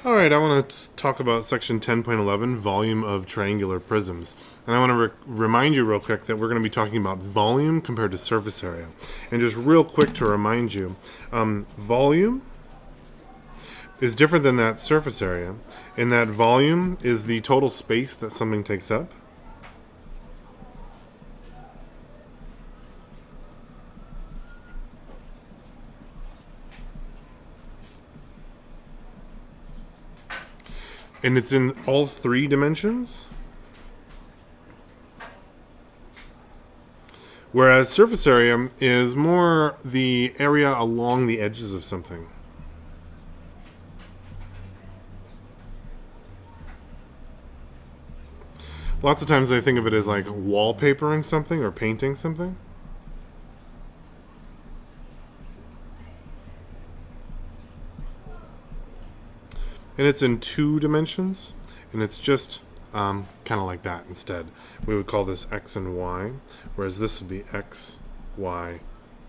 All right, I want to talk about section 10.11, volume of triangular prisms. And I want to remind you real quick that we're going to be talking about volume compared to surface area. And just real quick to remind you, volume is different than that surface area, in that volume is the total space that something takes up. And it's in all three dimensions. Whereas surface area is more the area along the edges of something. Lots of times I think of it as like wallpapering something or painting something. And it's in two dimensions, and it's just kind of like that instead. We would call this X and Y, whereas this would be X, Y,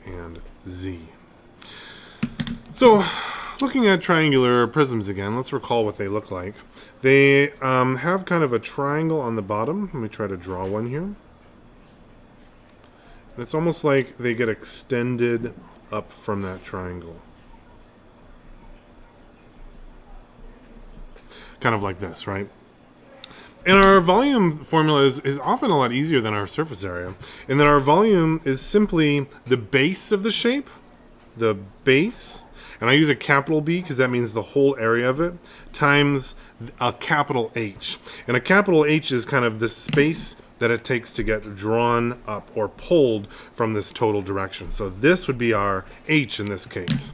and Z. So, looking at triangular prisms again, let's recall what they look like. They have kind of a triangle on the bottom. Let me try to draw one here. And it's almost like they get extended up from that triangle. Kind of like this, right? And our volume formula is often a lot easier than our surface area, in that our volume is simply the base of the shape, the base, and I use a capital B because that means the whole area of it, times a capital H. And a capital H is kind of the space that it takes to get drawn up or pulled from this total direction. So this would be our H in this case.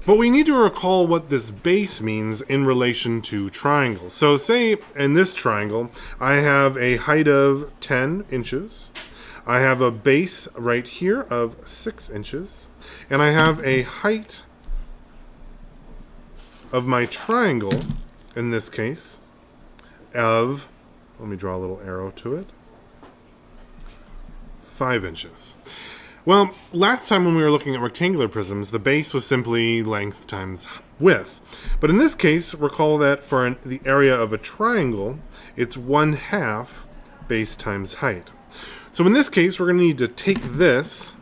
But we need to recall what this base means in relation to triangles. So say in this triangle, I have a height of 10 inches. I have a base right here of 6 inches. And I have a height of my triangle, in this case, of, let me draw a little arrow to it, 5 inches. Well, last time when we were looking at rectangular prisms, the base was simply length times width. But in this case, recall that for the area of a triangle, it's 1/2 base times height. So in this case, we're going to need to take this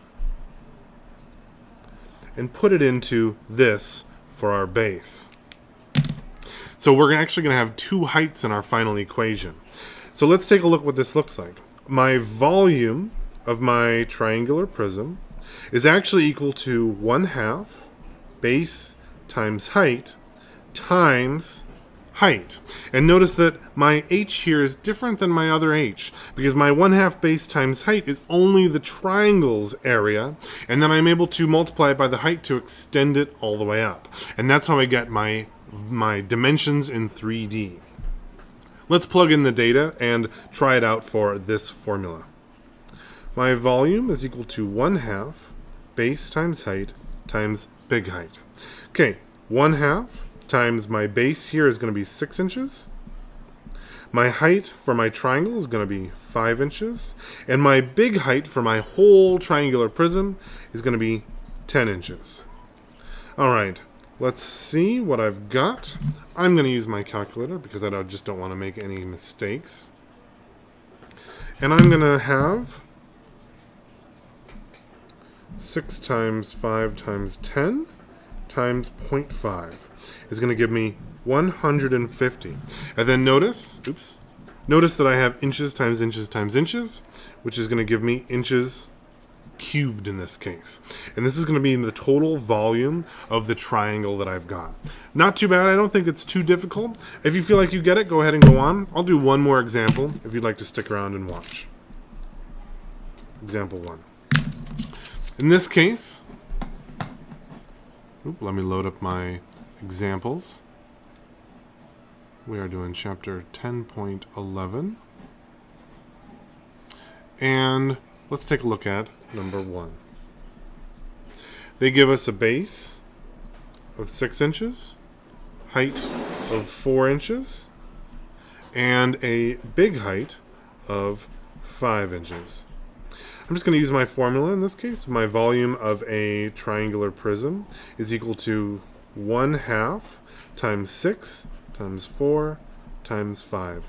and put it into this for our base. So we're actually going to have two heights in our final equation. So let's take a look at what this looks like. My volume of my triangular prism is actually equal to 1/2 base times height times height. And notice that my H here is different than my other H, because my 1/2 base times height is only the triangle's area, and then I'm able to multiply it by the height to extend it all the way up. And that's how I get my dimensions in 3D. Let's plug in the data and try it out for this formula. My volume is equal to 1/2 base times height times big height. Okay, 1/2 times my base here is going to be 6 inches. My height for my triangle is going to be 5 inches. And my big height for my whole triangular prism is going to be 10 inches. All right, let's see what I've got. I'm going to use my calculator because I just don't want to make any mistakes. And I'm going to have 6 times 5 times 10 times 0.5 is going to give me 150. And then notice that I have inches times inches times inches, which is going to give me inches cubed in this case. And this is going to be the total volume of the triangle that I've got. Not too bad. I don't think it's too difficult. If you feel like you get it, go ahead and go on. I'll do one more example if you'd like to stick around and watch. Example 1. In this case, let me load up my examples. We are doing chapter 10.11. And let's take a look at number 1. They give us a base of 6 inches, height of 4 inches, and a big height of 5 inches. I'm just going to use my formula in this case. My volume of a triangular prism is equal to 1/2 times 6 times 4 times 5.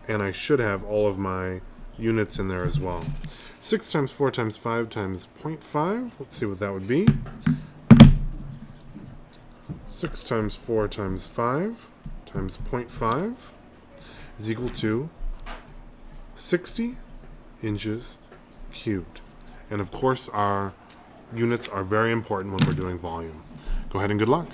And I should have all of my units in there as well. 6 times 4 times 5 times 0.5. Let's see what that would be. 6 times 4 times 5 times 0.5 is equal to 60 inches cubed. And of course, our units are very important when we're doing volume. Go ahead and good luck.